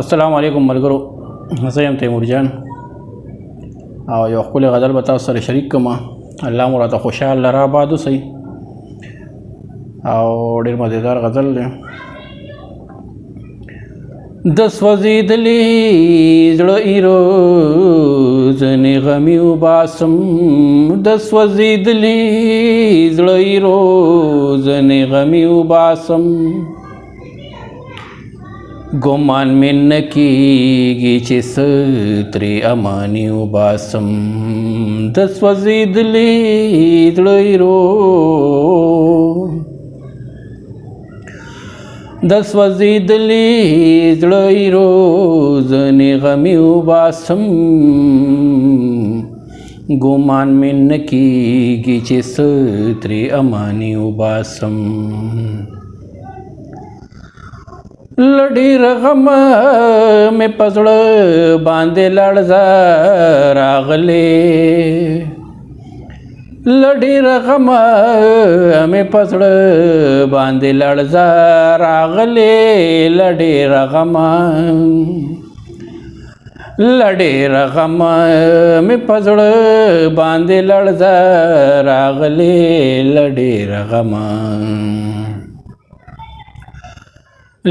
السلام علیکم ملګرو، زه یم تیمور جان او یو ښکلی غزل به تاسو سره شریک کړم. الله مو راته خوشحاله را آباد اوسئ او ډېر مزېدار غزل دی. د سوځېدلي زړه ایرو ځنې غمي وباسم، د سوځېدلي زړه ایرو ځنې غمي وباسم، ګمان مې نه کېږي چې څه ترې اماني وباسم، د سوځېدلي زړه ایرو د سوځېدلي زړه ایرو ځنې غمي وباسم، ګمان مې نه کېږي چې څه ترې اماني وباسم. له ډېر غمه مې په زړه باندې لړزه راغلې، له ډېر غمه مې په زړه باندې لړزه راغلې، له ډېر غمه مې په زړه باندې لړزه راغلې، له ډېر غمه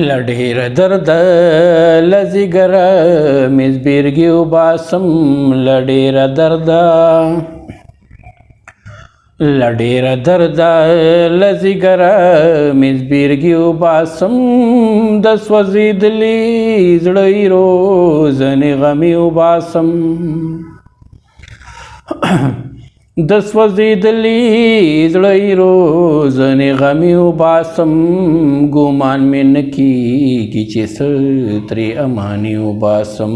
له ډېر درده له ځیګره مې زبېرګي وباسم، له ډېر درده له ځیګره مې زبېرګي وباسم، د سوځېدلي زړه ایرو ځنې غمي وباسم، د سوځېدلي زړه ایرو ځنې غمي وباسم، ګمان مې نه کېږي چې څه ترې اماني وباسم.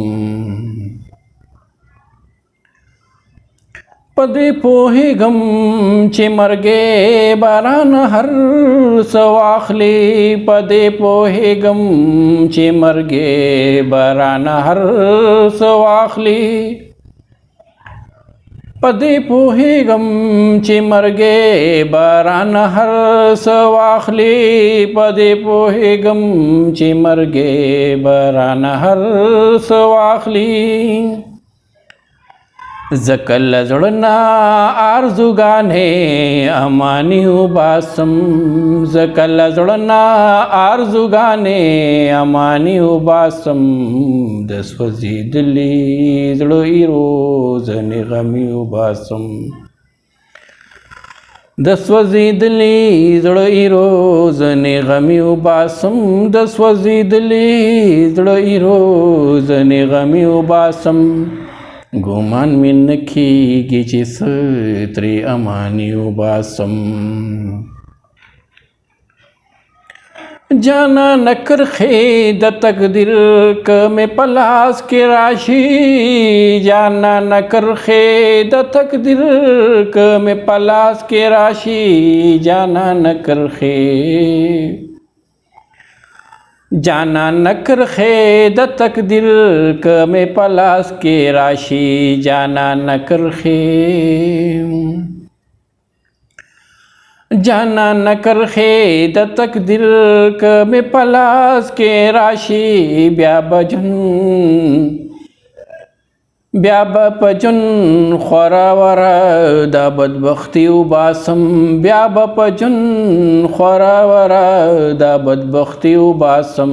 په دې پوهېږم چې مرګې باران هر څه واخلي، په دې پوهېږم چې مرګې باران هر څه واخلي، په دې پوهېږم چې مرګې باران هر څه واخلي، په دې پوهېږم چې مرګې باران هر څه واخلي، ځکه له زړه نه آرزوګانې اماني وباسم، ځکه له زړه نه آرزوګانې اماني وباسم، د سوځېدلي زړه ایرو ځنې غمي وباسم، د سوځېدلي زړه ایرو ځنې غمي وباسم، د سوځېدلي زړه ایرو ځنې غمي وباسم، ګمان مې نه کېږي چې څه ترې اماني وباسم. جانانه کرښې د تقدیر که مې په لاس کې راشي، جانانه کرښې د تقدیر که مې په لاس کې راشي، جانانه کرښې د تقدیر که مې په لاس کې راشي، جانانه کرښې د تقدیر که مې په لاس کې راشي، بیا به په جون خورا وره دا بدبختي وباسم، بیا به په جون خورا وره دا بدبختي وباسم،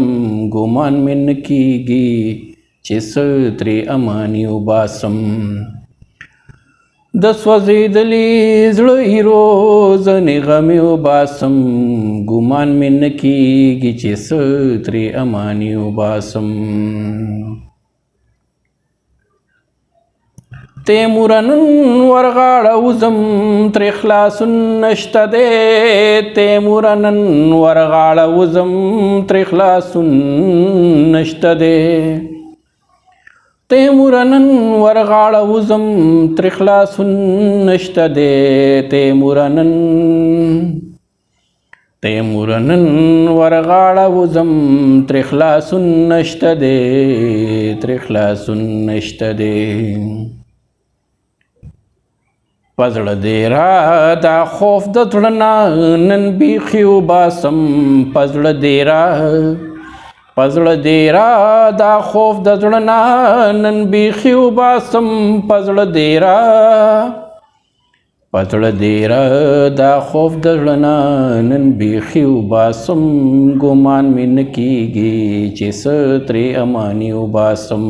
ګمان مې نه کېږي چې څه ترې اماني وباسم، د سوځېدلي زړه ایرو ځنې غمي وباسم، ګمان مې نه کېږي چې څه ترې اماني وباسم. تیموره نن ورغاړه وځم ترې خلاصون نشته دی، تیموره نن ورغاړه وځم ترې خلاصون نشته دی، تیموره نن ورغاړه وځم ترې خلاصون نشته دی، تیموره نن ورغاړه وځم ترې خلاصون نشته دی، ترې خلاصون نشته دی. په زړه دې را دا خوف د زړه نه نن بیخي وباسم، په زړه دې را پزړه دیرا دا خوف د زړه نه نن بیخي وباسم پزړه دیرا دا خوف د زړه نه نن بیخي وباسم ګمان مې نه کېږي چې څه ترې اماني وباسم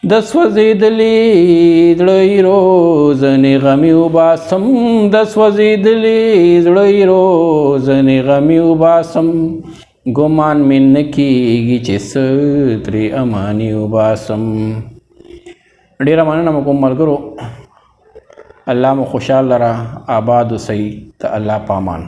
د سوځېدلې زړه روزنې غمې وباسم د سوځېدلې زړه روزنې غمې وباسم ګمان مې نه کېږي چې څه ترې اماني وباسم. ډېره مننه مو کوم ملګرو. الله مو خوشحال لره آباد اوسئ. د الله په امان.